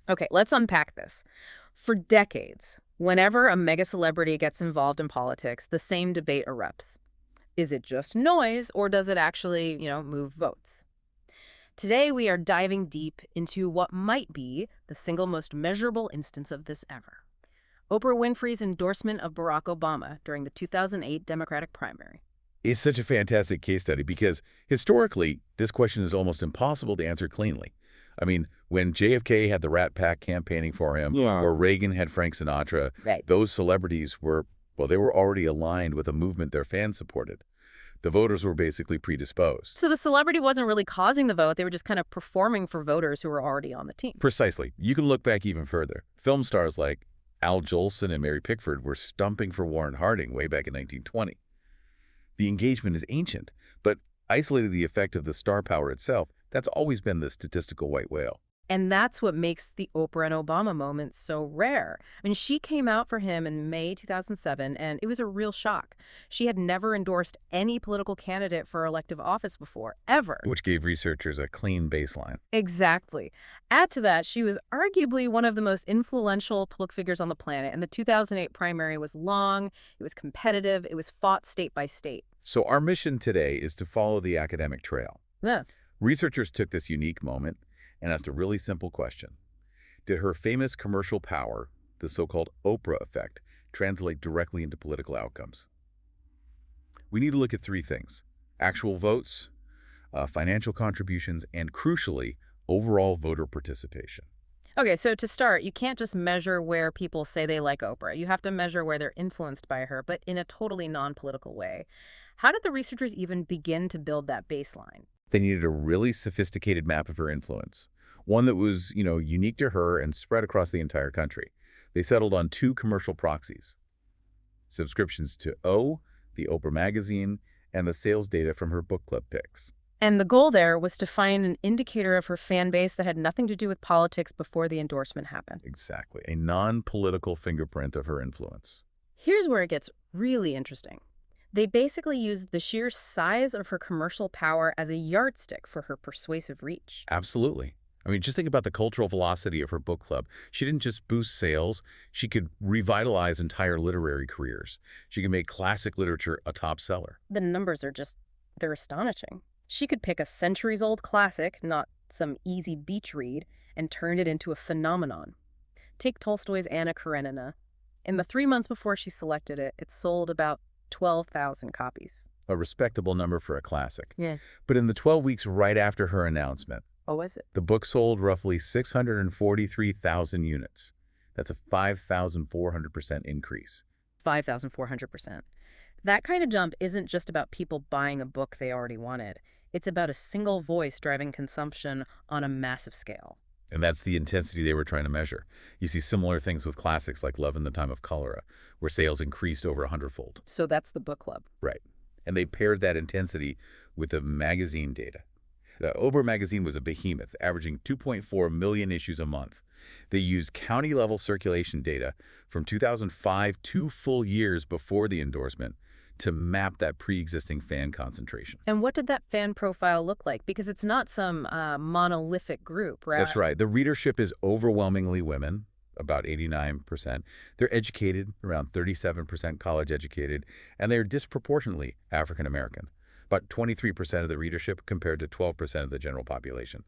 Okay, let's unpack this. For decades, whenever a mega celebrity gets involved in politics, the same debate erupts. Is it just noise, or does it actually, move votes? Today, we are diving deep into what might be the single most measurable instance of this ever. Oprah Winfrey's endorsement of Barack Obama during the 2008 Democratic primary. It's such a fantastic case study because historically, this question is almost impossible to answer cleanly. I mean, when JFK had the Rat Pack campaigning for him, Yeah. or Reagan had Frank Sinatra, Right. those celebrities were, well, they were already aligned with a movement their fans supported. The voters were basically predisposed. So the celebrity wasn't really causing the vote, they were just kind of performing for voters who were already on the team. Precisely. You can look back even further. Film stars like Al Jolson and Mary Pickford were stumping for Warren Harding way back in 1920. The engagement is ancient, but isolated the effect of the star power itself, that's always been the statistical white whale. And that's what makes the Oprah and Obama moment so rare. I mean, she came out for him in May 2007, and it was a real shock. She had never endorsed any political candidate for elective office before, ever. Which gave researchers a clean baseline. Exactly. Add to that, she was arguably one of the most influential public figures on the planet, and the 2008 primary was long, it was competitive, it was fought state by state. So our mission today is to follow the academic trail. Yeah. Researchers took this unique moment and asked a really simple question. Did her famous commercial power, the so-called Oprah effect, translate directly into political outcomes? We need to look at three things: actual votes, financial contributions, and crucially, overall voter participation. Okay, so to start, you can't just measure where people say they like Oprah. You have to measure where they're influenced by her, but in a totally non-political way. How did the researchers even begin to build that baseline? They needed a really sophisticated map of her influence, one that was, unique to her and spread across the entire country. They settled on two commercial proxies: subscriptions to O, the Oprah magazine, and the sales data from her book club picks. And the goal there was to find an indicator of her fan base that had nothing to do with politics before the endorsement happened. Exactly. A non-political fingerprint of her influence. Here's where it gets really interesting. They basically used the sheer size of her commercial power as a yardstick for her persuasive reach. Absolutely. I mean, just think about the cultural velocity of her book club. She didn't just boost sales. She could revitalize entire literary careers. She could make classic literature a top seller. The numbers are they're astonishing. She could pick a centuries-old classic, not some easy beach read, and turn it into a phenomenon. Take Tolstoy's Anna Karenina. In the 3 months before she selected it, it sold about 12,000 copies. A respectable number for a classic. Yeah. But in the 12 weeks right after her announcement, Oh, was it? the book sold roughly 643,000 units. That's a 5,400% increase. 5,400%. That kind of jump isn't just about people buying a book they already wanted. It's about a single voice driving consumption on a massive scale. And that's the intensity they were trying to measure. You see similar things with classics like Love in the Time of Cholera, where sales increased over 100-fold. So that's the book club. Right. And they paired that intensity with the magazine data. The Oprah magazine was a behemoth, averaging 2.4 million issues a month. They used county-level circulation data from 2005, 2 full years before the endorsement, to map that pre-existing fan concentration. And what did that fan profile look like? Because it's not some monolithic group, right? That's right. The readership is overwhelmingly women, about 89%. They're educated, around 37% college educated, and they're disproportionately African American, about 23% of the readership compared to 12% of the general population.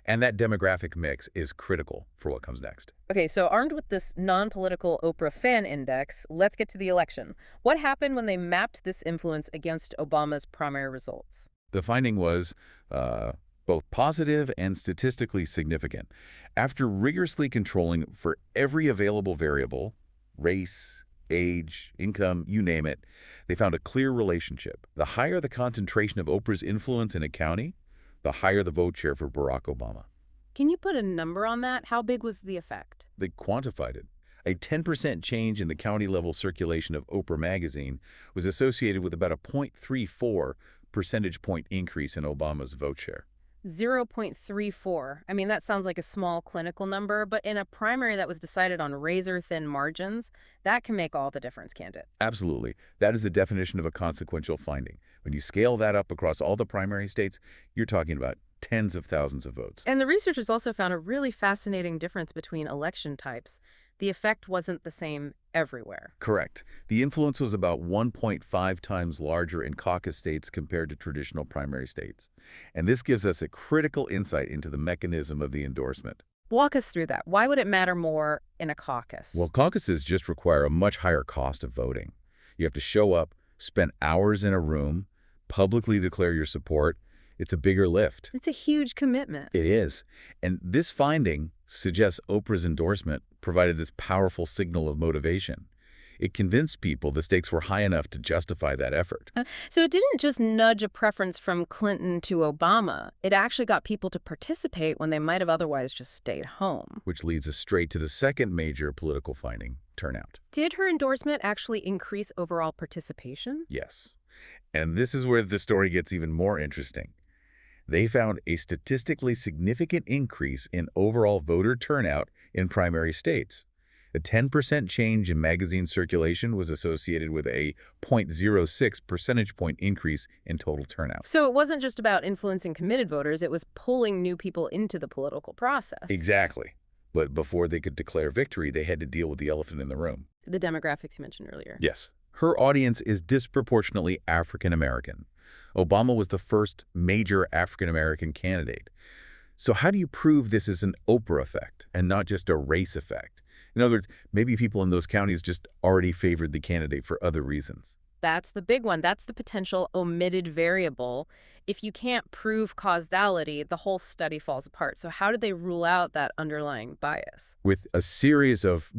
And that demographic mix is critical for what comes next. Okay, so armed with this non-political Oprah fan index, let's get to the election. What happened when they mapped this influence against Obama's primary results? The finding was both positive and statistically significant. After rigorously controlling for every available variable, race, age, income, you name it, they found a clear relationship. The higher the concentration of Oprah's influence in a county, the higher the vote share for Barack Obama. Can you put a number on that? How big was the effect? They quantified it. A 10% change in the county-level circulation of Oprah magazine was associated with about a 0.34 percentage point increase in Obama's vote share. 0.34. I mean, that sounds like a small clinical number, but in a primary that was decided on razor-thin margins, that can make all the difference, can't it? Absolutely. That is the definition of a consequential finding. When you scale that up across all the primary states, you're talking about tens of thousands of votes. And the researchers also found a really fascinating difference between election types. The effect wasn't the same everywhere. Correct. The influence was about 1.5 times larger in caucus states compared to traditional primary states. And this gives us a critical insight into the mechanism of the endorsement. Walk us through that. Why would it matter more in a caucus? Well, caucuses just require a much higher cost of voting. You have to show up, spend hours in a room, publicly declare your support. It's a bigger lift. It's a huge commitment. It is. And this finding suggests Oprah's endorsement provided this powerful signal of motivation. It convinced people the stakes were high enough to justify that effort. So it didn't just nudge a preference from Clinton to Obama. It actually got people to participate when they might have otherwise just stayed home. Which leads us straight to the second major political finding, turnout. Did her endorsement actually increase overall participation? Yes. And this is where the story gets even more interesting. They found a statistically significant increase in overall voter turnout in primary states. A 10% change in magazine circulation was associated with a 0.06 percentage point increase in total turnout. So it wasn't just about influencing committed voters, it was pulling new people into the political process. Exactly. But before they could declare victory, they had to deal with the elephant in the room. The demographics you mentioned earlier. Yes. Her audience is disproportionately African American. Obama was the first major African American candidate. So how do you prove this is an Oprah effect and not just a race effect? In other words, maybe people in those counties just already favored the candidate for other reasons. That's the big one. That's the potential omitted variable. If you can't prove causality, the whole study falls apart. So how did they rule out that underlying bias? With a series of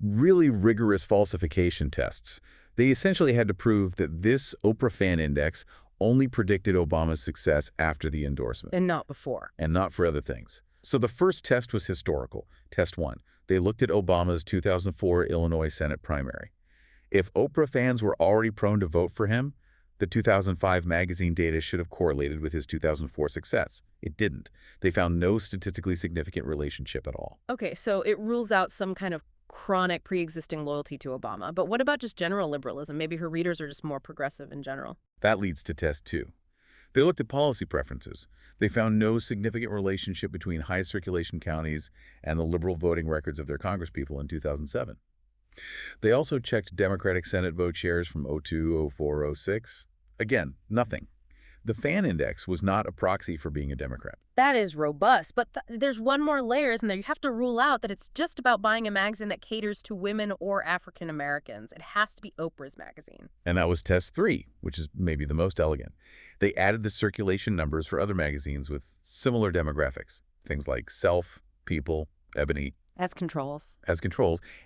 really rigorous falsification tests, they essentially had to prove that this Oprah fan index only predicted Obama's success after the endorsement. And not before. And not for other things. So the first test was historical. Test 1. They looked at Obama's 2004 Illinois Senate primary. If Oprah fans were already prone to vote for him, the 2005 magazine data should have correlated with his 2004 success. It didn't. They found no statistically significant relationship at all. Okay, so it rules out some kind of chronic pre-existing loyalty to Obama. But what about just general liberalism? Maybe her readers are just more progressive in general. That leads to test 2. They looked at policy preferences. They found no significant relationship between high circulation counties and the liberal voting records of their congresspeople in 2007. They also checked Democratic Senate vote shares from 02, 04, 06. Again, nothing. The fan index was not a proxy for being a Democrat. That is robust, but there's one more layer, isn't there? You have to rule out that it's just about buying a magazine that caters to women or African Americans. It has to be Oprah's magazine. And that was test 3, which is maybe the most elegant. They added the circulation numbers for other magazines with similar demographics, things like Self, People, Ebony, As controls.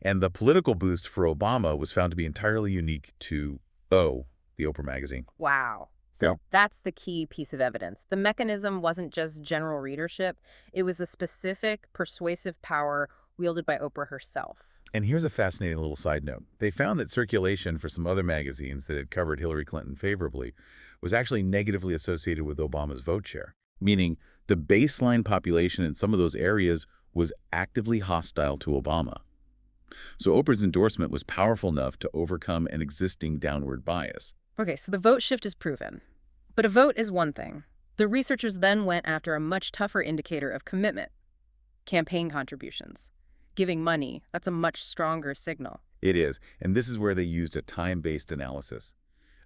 and the political boost for Obama was found to be entirely unique to O, the Oprah magazine. Wow. So that's the key piece of evidence. The mechanism wasn't just general readership. It was the specific persuasive power wielded by Oprah herself. And here's a fascinating little side note. They found that circulation for some other magazines that had covered Hillary Clinton favorably was actually negatively associated with Obama's vote share, meaning the baseline population in some of those areas was actively hostile to Obama. So Oprah's endorsement was powerful enough to overcome an existing downward bias. Okay, so the vote shift is proven. But a vote is one thing. The researchers then went after a much tougher indicator of commitment: campaign contributions. Giving money, that's a much stronger signal. It is, and this is where they used a time-based analysis,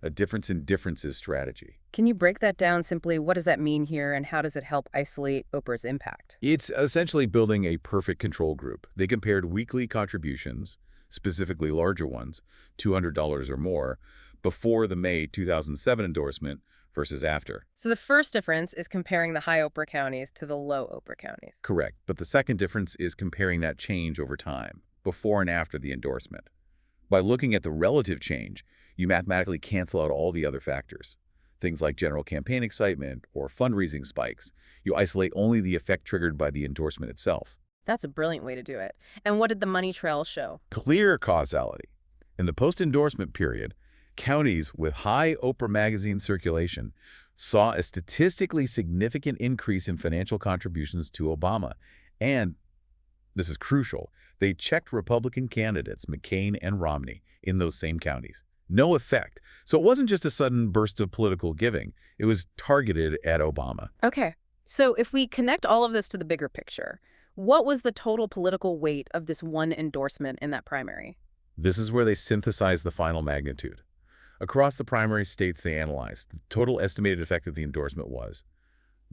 a difference in differences strategy. Can you break that down simply? What does that mean here, and how does it help isolate Oprah's impact? It's essentially building a perfect control group. They compared weekly contributions, specifically larger ones, $200 or more, before the May 2007 endorsement versus after. So the first difference is comparing the high Oprah counties to the low Oprah counties. Correct, but the second difference is comparing that change over time, before and after the endorsement. By looking at the relative change, you mathematically cancel out all the other factors. Things like general campaign excitement or fundraising spikes. You isolate only the effect triggered by the endorsement itself. That's a brilliant way to do it. And what did the money trail show? Clear causality. In the post-endorsement period, counties with high Oprah magazine circulation saw a statistically significant increase in financial contributions to Obama. And, this is crucial, they checked Republican candidates McCain and Romney in those same counties. No effect. So it wasn't just a sudden burst of political giving. It was targeted at Obama. Okay, So if we connect all of this to the bigger picture, what was the total political weight of this one endorsement in that primary? This is where they synthesize the final magnitude. Across the primary states they analyzed, the total estimated effect of the endorsement was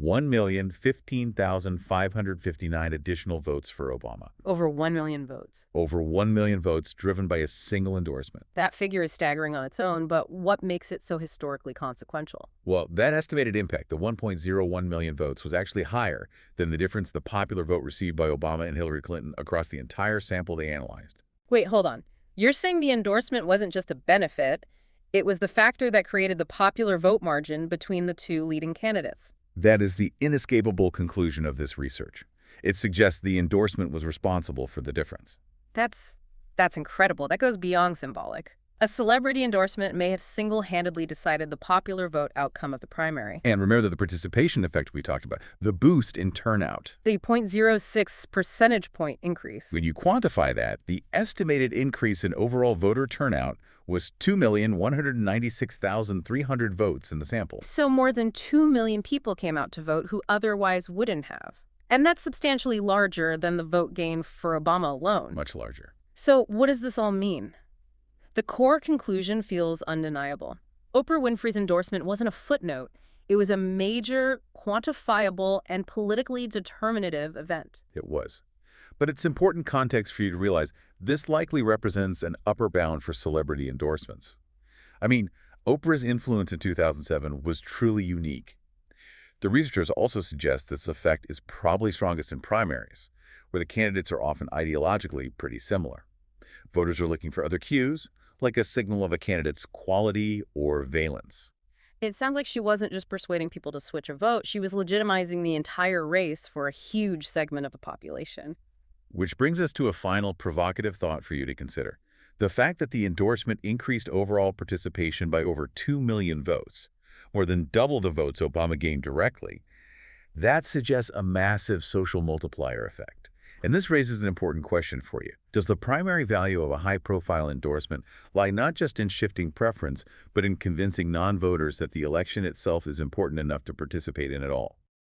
1,015,559 additional votes for Obama. Over 1 million votes. Over 1 million votes driven by a single endorsement. That figure is staggering on its own, but what makes it so historically consequential? Well, that estimated impact, the 1.01 million votes, was actually higher than the difference the popular vote received by Obama and Hillary Clinton across the entire sample they analyzed. Wait, hold on. You're saying the endorsement wasn't just a benefit, it was the factor that created the popular vote margin between the two leading candidates. That is the inescapable conclusion of this research. It suggests the endorsement was responsible for the difference. That's incredible. That goes beyond symbolic. A celebrity endorsement may have single-handedly decided the popular vote outcome of the primary. And remember the participation effect we talked about, the boost in turnout. The 0.06 percentage point increase. When you quantify that, the estimated increase in overall voter turnout was 2,196,300 votes in the sample. So more than 2 million people came out to vote who otherwise wouldn't have. And that's substantially larger than the vote gain for Obama alone. Much larger. So what does this all mean? The core conclusion feels undeniable. Oprah Winfrey's endorsement wasn't a footnote. It was a major, quantifiable, and politically determinative event. It was. But it's important context for you to realize this likely represents an upper bound for celebrity endorsements. I mean, Oprah's influence in 2007 was truly unique. The researchers also suggest this effect is probably strongest in primaries, where the candidates are often ideologically pretty similar. Voters are looking for other cues, like a signal of a candidate's quality or valence. It sounds like she wasn't just persuading people to switch a vote, she was legitimizing the entire race for a huge segment of the population. Which brings us to a final provocative thought for you to consider. The fact that the endorsement increased overall participation by over 2 million votes, more than double the votes Obama gained directly, that suggests a massive social multiplier effect. And this raises an important question for you. Does the primary value of a high-profile endorsement lie not just in shifting preference, but in convincing non-voters that the election itself is important enough to participate in at all?